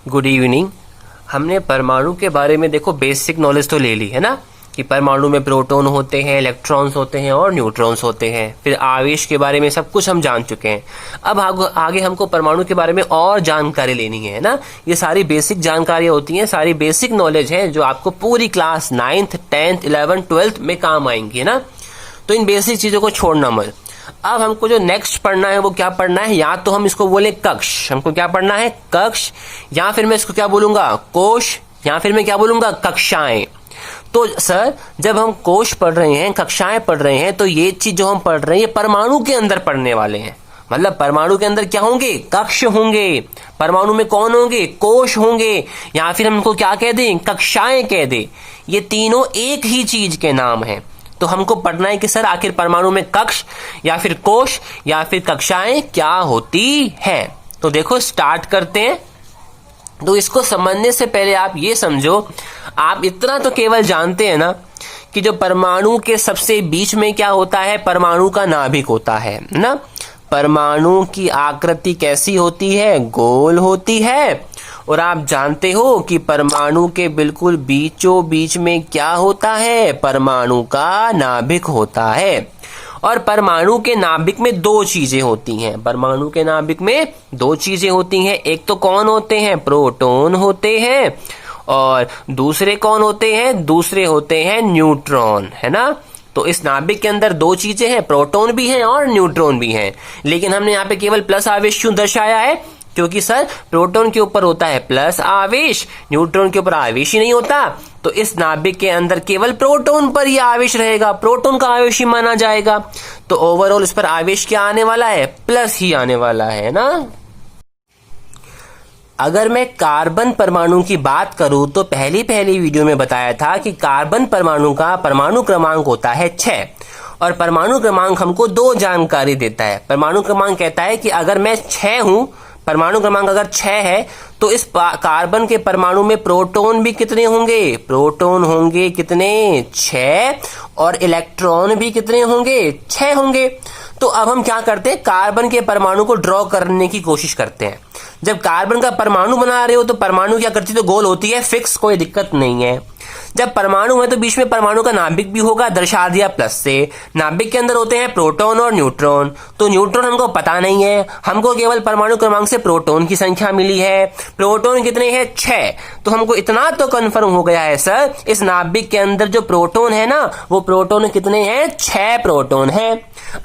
Good evening. हमने परमाणु के बारे में देखो बेसिक नॉलेज तो ले ली है ना, कि परमाणु में प्रोटॉन होते हैं, इलेक्ट्रॉन्स होते हैं और न्यूट्रॉन्स होते हैं। फिर आवेश के बारे में सब कुछ हम जान चुके हैं। अब आगे हमको परमाणु के बारे में और जानकारी लेनी है ना। ये सारी बेसिक जानकारियां होती हैं, सारी बेसिक नॉलेज है जो आपको पूरी class 9th 10th 11th 12th में काम आएंगी है ना। तो इन बेसिक चीजों को छोड़ना मत। अब हमको जो नेक्स्ट पढ़ना है वो क्या पढ़ना है, या तो हम इसको बोले कक्ष, हमको क्या पढ़ना है कक्ष, या फिर मैं इसको क्या बोलूंगा कोश, या फिर मैं क्या बोलूंगा कक्षाएं। तो सर जब हम कोश पढ़ रहे हैं, कक्षाएं पढ़ रहे हैं, तो ये चीज जो हम पढ़ रहे हैं ये परमाणु के अंदर पढ़ने वाले हैं। मतलब परमाणु के अंदर क्या होंगे, कक्ष होंगे। परमाणु में कौन होंगे, कोश होंगे, या फिर हम इनको क्या कह दें, कक्षाएं कह दें। ये तीनों एक ही चीज के नाम हैं। तो हमको पढ़ना है कि सर आखिर परमाणु में कक्ष या फिर कोश या फिर कक्षाएं क्या होती हैं। तो देखो स्टार्ट करते हैं। तो इसको समझने से पहले आप ये समझो, आप इतना तो केवल जानते हैं ना कि जो परमाणु के सबसे बीच में क्या होता है, परमाणु का नाभिक होता है ना। परमाणु की आकृति कैसी होती है, गोल होती है। और आप जानते हो कि परमाणु के बिल्कुल बीचों बीच में क्या होता है, परमाणु का नाभिक होता है। और परमाणु के नाभिक में दो चीजें होती हैं। परमाणु के नाभिक में दो चीजें होती हैं। एक तो कौन होते हैं, प्रोटॉन होते हैं, और दूसरे कौन होते हैं, दूसरे होते हैं न्यूट्रॉन, है ना। तो इस नाभिक के अंदर दो चीजें हैं, प्रोटॉन भी हैं और न्यूट्रॉन भी हैं। लेकिन हमने यहाँ पे केवल प्लस आवेश क्यों दर्शाया है, क्योंकि सर प्रोटॉन के ऊपर होता है प्लस आवेश, न्यूट्रॉन के ऊपर आवेश ही नहीं होता। तो इस नाभिक के अंदर केवल प्रोटॉन पर ही आवेश रहेगा, प्रोटॉन का आवेश ही माना जाएगा। तो ओवरऑल इस पर आवेश क्या आने वाला है, प्लस ही आने वाला है ना। अगर मैं कार्बन परमाणु की बात करूं तो पहली वीडियो में बताया था कि कार्बन परमाणु का परमाणु क्रमांक होता है 6, और परमाणु क्रमांक हमको दो जानकारी देता है। परमाणु क्रमांक कहता है कि अगर मैं 6 हूं, परमाणु क्रमांक अगर 6 है, तो इस कार्बन के परमाणु में प्रोटॉन भी कितने होंगे, प्रोटॉन होंगे कितने, 6, और इलेक्ट्रॉन भी कितने होंगे, 6 होंगे। तो अब हम क्या करते हैं, कार्बन के परमाणु को ड्रॉ करने की कोशिश करते हैं। जब कार्बन का परमाणु बना रहे हो तो परमाणु क्या करती है, तो गोल होती है, फिक्स, कोई दिक्कत नहीं है। जब परमाणु है तो बीच में परमाणु का नाभिक भी होगा, दर्शा दिया प्लस से। नाभिक के अंदर होते हैं प्रोटॉन और न्यूट्रॉन। तो न्यूट्रॉन हमको पता नहीं है, हमको केवल परमाणु क्रमांक से प्रोटॉन की संख्या मिली है। प्रोटॉन कितने हैं, 6। तो हमको इतना तो कंफर्म हो गया है सर, इस नाभिक के अंदर जो प्रोटॉन है ना, वो प्रोटॉन कितने हैं, 6 प्रोटॉन है।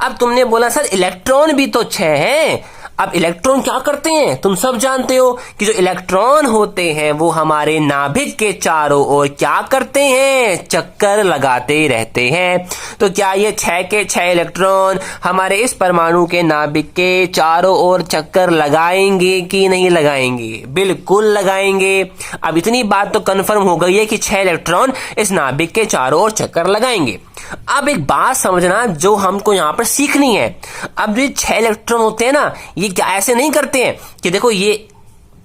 अब तुमने बोला सर इलेक्ट्रॉन भी तो 6 हैं। अब इलेक्ट्रॉन क्या करते हैं, तुम सब जानते हो कि जो इलेक्ट्रॉन होते हैं वो हमारे नाभिक के चारों ओर क्या करते हैं, चक्कर लगाते रहते हैं। तो क्या ये 6 के 6 इलेक्ट्रॉन हमारे इस परमाणु के नाभिक के चारों ओर चक्कर लगाएंगे कि नहीं लगाएंगे, बिल्कुल लगाएंगे। अब इतनी बात तो कंफर्म हो गई है कि 6 इलेक्ट्रॉन इस नाभिक के चारों ओर चक्कर लगाएंगे। अब एक बात समझना जो हमको यहां पर सीखनी है। अब जो 6 इलेक्ट्रॉन होते हैं ना, ये क्या ऐसे नहीं करते हैं कि देखो ये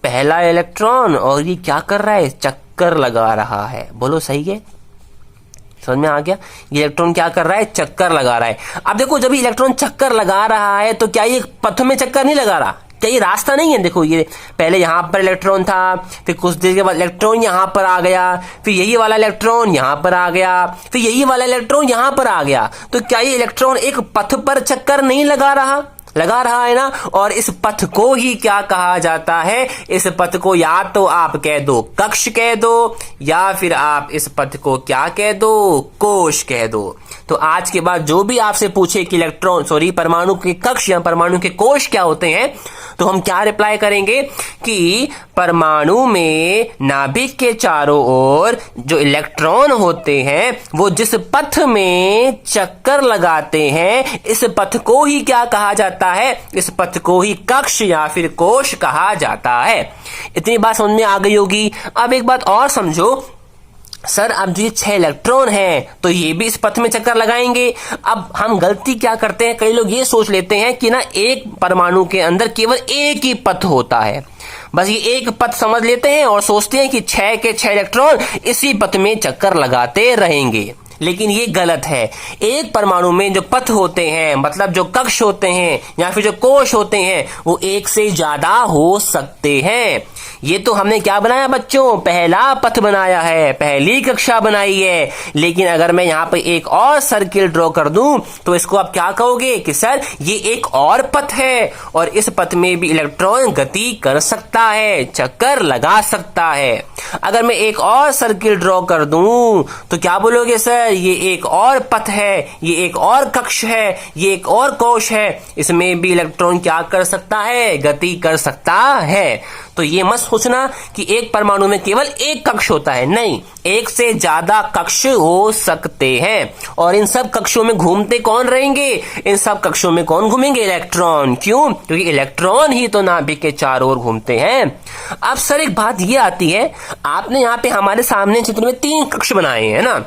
पहला इलेक्ट्रॉन और ये क्या कर रहा है, चक्कर लगा रहा है। बोलो सही है, समझ में आ गया। ये इलेक्ट्रॉन क्या कर रहा है, चक्कर लगा रहा है। अब देखो जब इलेक्ट्रॉन चक्कर लगा रहा है तो क्या ये पथ में चक्कर नहीं लगा रहा, क्या ये रास्ता नहीं है। देखो ये पहले यहां पर इलेक्ट्रॉन था, फिर कुछ देर के बाद इलेक्ट्रॉन यहां पर आ गया, फिर यही वाला इलेक्ट्रॉन यहां पर आ गया, फिर यही वाला इलेक्ट्रॉन यहां पर आ गया। तो क्या ये इलेक्ट्रॉन एक पथ पर चक्कर नहीं लगा रहा, लगा रहा है ना। और इस पथ को ही क्या कहा जाता है, इस पथ को या तो आप कह दो कक्ष कह दो, या फिर आप इस पथ को क्या कह दो, कोश कह दो। तो आज के बाद जो भी आपसे पूछे कि परमाणु के कक्ष या परमाणु के कोश क्या होते हैं, तो हम क्या रिप्लाई करेंगे कि परमाणु में नाभिक के चारों ओर जो इलेक्ट्रॉन होते हैं वो जिस पथ में चक्कर लगाते हैं, इस पथ को ही क्या कहा जाता है, इस पथ को ही कक्ष या फिर कोश कहा जाता है। इतनी बात समझ में आ गई होगी। अब एक बात और समझो, सर अब जो ये 6 इलेक्ट्रॉन हैं तो ये भी इस पथ में चक्कर लगाएंगे। अब हम गलती क्या करते हैं, कई लोग ये सोच लेते हैं कि ना एक परमाणु के अंदर केवल एक ही पथ होता है, बस ये एक पथ समझ लेते हैं और सोचते हैं कि 6 के 6 इलेक्ट्रॉन इसी पथ में चक्कर लगाते रहेंगे। लेकिन ये गलत है। एक परमाणु में जो पथ होते हैं, मतलब जो कक्ष होते हैं या फिर जो कोश होते हैं, वो एक से ज्यादा हो सकते हैं। ये तो हमने क्या बनाया बच्चों, पहला पथ बनाया है, पहली कक्षा बनाई है। लेकिन अगर मैं यहाँ पे एक और सर्किल ड्रॉ कर दूं तो इसको आप क्या कहोगे कि सर ये एक और पथ है और इस पथ में भी इलेक्ट्रॉन गति कर सकता है, चक्कर लगा सकता है। अगर मैं एक और सर्किल ड्रॉ कर दूं तो क्या बोलोगे सर, ये एक और पथ है, ये एक और कक्ष है, ये एक और कोश है, इसमें भी इलेक्ट्रॉन क्या कर सकता है, गति कर सकता है। तो ये मत सोचना कि एक परमाणु में केवल एक कक्ष होता है, नहीं, एक से ज्यादा कक्ष हो सकते हैं। और इन सब कक्षों में घूमते कौन रहेंगे, इन सब कक्षों में कौन घूमेंगे, इलेक्ट्रॉन। क्यों, क्योंकि इलेक्ट्रॉन ही तो नाभिक के चारों ओर घूमते हैं। अब सर एक बात ये आती है, आपने यहाँ पे हमारे सामने चित्र में 3 कक्ष बनाए हैं ना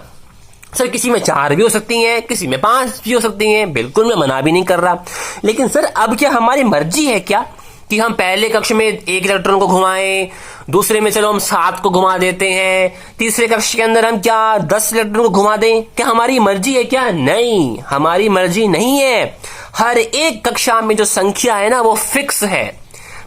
सर, किसी में 4 भी हो सकती हैं, किसी में 5 भी हो सकती हैं, बिल्कुल मैं मना भी नहीं कर रहा। लेकिन सर अब क्या हमारी मर्जी है क्या कि हम पहले कक्ष में 1 इलेक्ट्रॉन को घुमाएं, दूसरे में चलो हम 7 को घुमा देते हैं, तीसरे कक्ष के अंदर हम क्या 10 इलेक्ट्रॉन को घुमा दें? क्या हमारी मर्जी है क्या? नहीं, हमारी मर्जी नहीं है। हर एक कक्षा में जो संख्या है ना वो फिक्स है।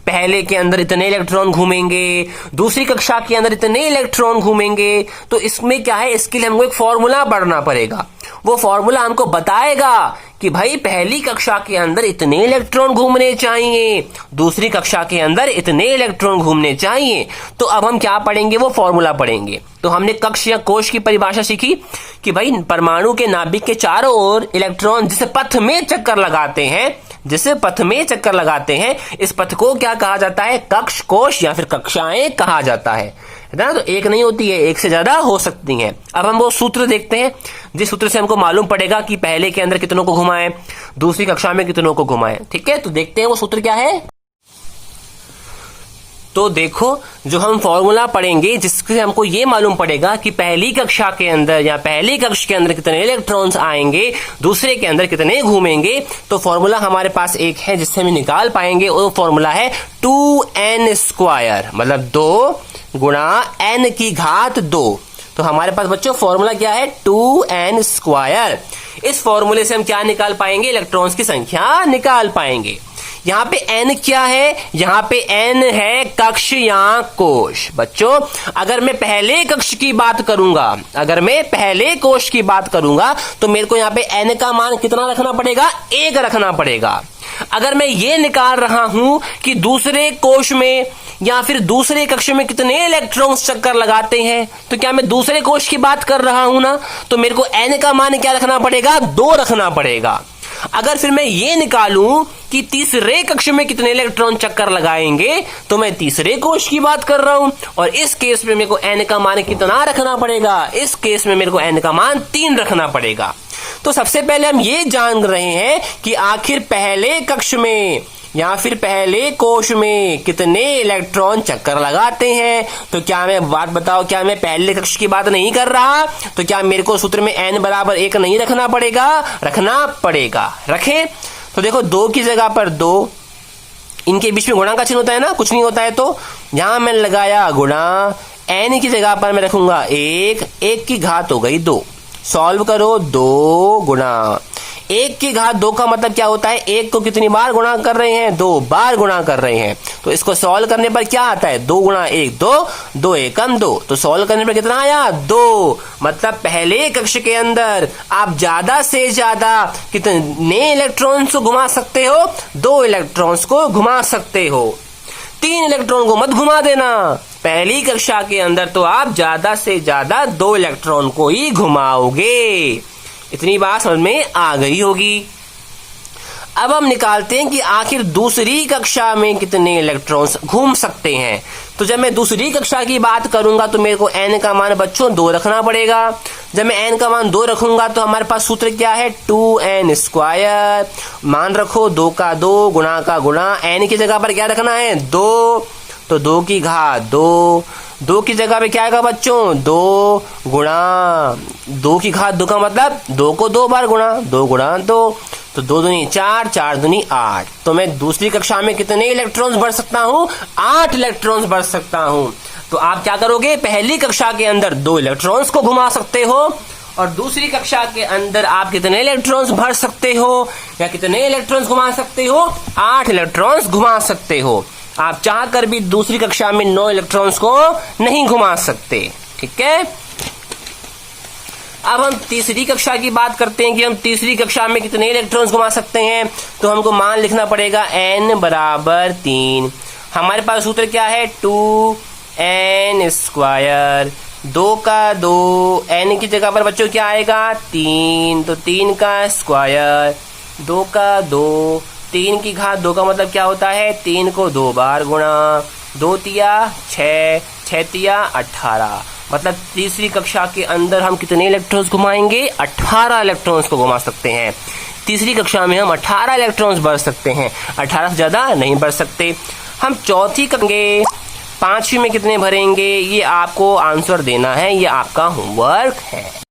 पहले के अंदर इतने इलेक्ट्रॉन घूमेंगे, दूसरी कक्षा के अंदर इतने इलेक्ट्रॉन घूमेंगे। तो इसमें क्या है, इसके लिए हमको एक फॉर्मूला पढ़ना पड़ेगा। वो फॉर्मूला हमको बताएगा कि भाई पहली कक्षा के अंदर इतने इलेक्ट्रॉन घूमने चाहिए, दूसरी कक्षा के अंदर इतने इलेक्ट्रॉन घूमने चाहिए। तो अब हम क्या पढ़ेंगे, वो फॉर्मूला पढ़ेंगे। तो हमने कक्ष या कोश की परिभाषा सीखी कि भाई परमाणु के नाभिक के चारों ओर इलेक्ट्रॉन जिस पथ में चक्कर लगाते हैं, जिस पथ में चक्कर लगाते हैं, इस पथ को क्या कहा जाता है, कक्ष, कोश या फिर कक्षाएं कहा जाता है ना। तो एक नहीं होती है, एक से ज्यादा हो सकती हैं। अब हम वो सूत्र देखते हैं जिस सूत्र से हमको मालूम पड़ेगा कि पहले के अंदर कितनों को घुमाएं, दूसरी कक्षा में कितनों को घुमाएं। ठीक है, तो देखते हैं वो सूत्र क्या है। तो देखो, जो हम फॉर्मूला पढ़ेंगे जिससे हमको ये मालूम पड़ेगा कि पहली कक्षा के अंदर या पहले कक्ष के अंदर कितने इलेक्ट्रॉन्स आएंगे, दूसरे के अंदर कितने घूमेंगे। तो फॉर्मूला हमारे पास एक है जिससे हम निकाल पाएंगे। वो फॉर्मूला है 2n², मतलब 2 गुणा n की घात 2। तो हमारे पास बच्चों फॉर्मूला क्या है, 2n²। इस फॉर्मूले से हम क्या निकाल पाएंगे, इलेक्ट्रॉन्स की संख्या निकाल पाएंगे। यहाँ पे n क्या है, यहाँ पे n है कक्ष या कोश। बच्चों अगर मैं पहले कक्ष की बात करूंगा, अगर मैं पहले कोश की बात करूंगा तो मेरे को यहाँ पे n का मान कितना रखना पड़ेगा, 1 रखना पड़ेगा। अगर मैं ये निकाल रहा हूं कि दूसरे कोश में या फिर दूसरे कक्ष में कितने इलेक्ट्रॉन्स चक्कर लगाते हैं, तो क्या मैं दूसरे कोश की बात कर रहा हूं ना, तो मेरे को n का मान क्या रखना पड़ेगा, 2 रखना पड़ेगा। अगर फिर मैं ये निकालूं कि तीसरे कक्ष में कितने इलेक्ट्रॉन चक्कर लगाएंगे, तो मैं तीसरे कोश की बात कर रहा हूं। और इस केस में मेरे को n का मान कितना रखना पड़ेगा, इस केस में मेरे को n का मान 3 रखना पड़ेगा। तो सबसे पहले हम ये जान रहे हैं कि आखिर पहले कक्ष में या फिर पहले कोश में कितने इलेक्ट्रॉन चक्कर लगाते हैं। तो क्या मैं बात बताओ, क्या मैं पहले कक्ष की बात नहीं कर रहा, तो क्या मेरे को सूत्र में n बराबर 1 नहीं रखना पड़ेगा, रखना पड़ेगा। रखें तो देखो 2 की जगह पर 2, इनके बीच में गुणा का चिन्ह होता है ना, कुछ नहीं होता है, तो यहां मैंने लगाया गुणा, n की जगह पर मैं रखूंगा 1 की घात हो गई 2। सॉल्व करो, 2 गुणा 1 की घात 2 का मतलब क्या होता है, 1 को कितनी बार गुणा कर रहे हैं, 2 बार गुणा कर रहे हैं। तो इसको सॉल्व करने पर क्या आता है, 2 गुणा 1 2, 2 एकम 2। तो सॉल्व करने पर कितना आया, 2। मतलब पहले कक्ष के अंदर आप ज्यादा से ज्यादा कितने इलेक्ट्रॉन्स को घुमा सकते हो, 2 इलेक्ट्रॉन्स को घुमा सकते हो। 3 इलेक्ट्रॉन को मत घुमा देना। पहली कक्षा के अंदर तो आप ज्यादा से ज्यादा 2 इलेक्ट्रॉन को ही घुमाओगे। इतनी बात समझ में आ गई होगी। अब हम निकालते हैं कि आखिर दूसरी कक्षा में कितने इलेक्ट्रॉन्स घूम सकते हैं। तो जब मैं दूसरी कक्षा की बात करूंगा तो मेरे को n का मान बच्चों 2 रखना पड़ेगा। जब मैं n का मान 2 रखूंगा तो हमारे पास सूत्र क्या है, 2n²। मान रखो 2 का 2 गुणा का गुणा, n की जगह पर क्या रखना है, 2। तो 2 की घात 2, 2 की जगह पे क्या आएगा बच्चों, 2 गुणा 2 की घात 2 का मतलब 2 को 2 बार गुणा, 2 गुणा 2, तो 2 दूनी 4, 4 दूनी 8। तो मैं दूसरी कक्षा में कितने इलेक्ट्रॉन्स भर सकता हूँ, 8 इलेक्ट्रॉन्स भर सकता हूँ। तो आप क्या करोगे, पहली कक्षा के अंदर 2 इलेक्ट्रॉन्स को घुमा सकते हो और दूसरी कक्षा के अंदर आप कितने इलेक्ट्रॉन्स भर सकते हो या कितने इलेक्ट्रॉन्स घुमा सकते हो, 8 इलेक्ट्रॉन्स घुमा सकते हो। आप चाहकर भी दूसरी कक्षा में 9 इलेक्ट्रॉन्स को नहीं घुमा सकते। ठीक है, अब हम तीसरी कक्षा की बात करते हैं कि हम तीसरी कक्षा में कितने इलेक्ट्रॉन्स घुमा सकते हैं। तो हमको मान लिखना पड़ेगा n बराबर 3। हमारे पास सूत्र क्या है, 2n स्क्वायर, 2 का 2, n की जगह पर बच्चों क्या आएगा 3, तो 3 का स्क्वायर, 2 का 2, 3 की घात 2 का मतलब क्या होता है 3 को 2 बार गुणा, 2 तिया 6, 6 तिया 18, मतलब तीसरी कक्षा के अंदर हम कितने इलेक्ट्रॉन्स घुमाएंगे, 18 इलेक्ट्रॉन्स को घुमा सकते हैं। तीसरी कक्षा में हम 18 इलेक्ट्रॉन्स बढ़ सकते हैं, 18 से ज्यादा नहीं बढ़ सकते। हम चौथी करेंगे, 5वीं में कितने भरेंगे, ये आपको आंसर देना है, ये आपका होमवर्क है।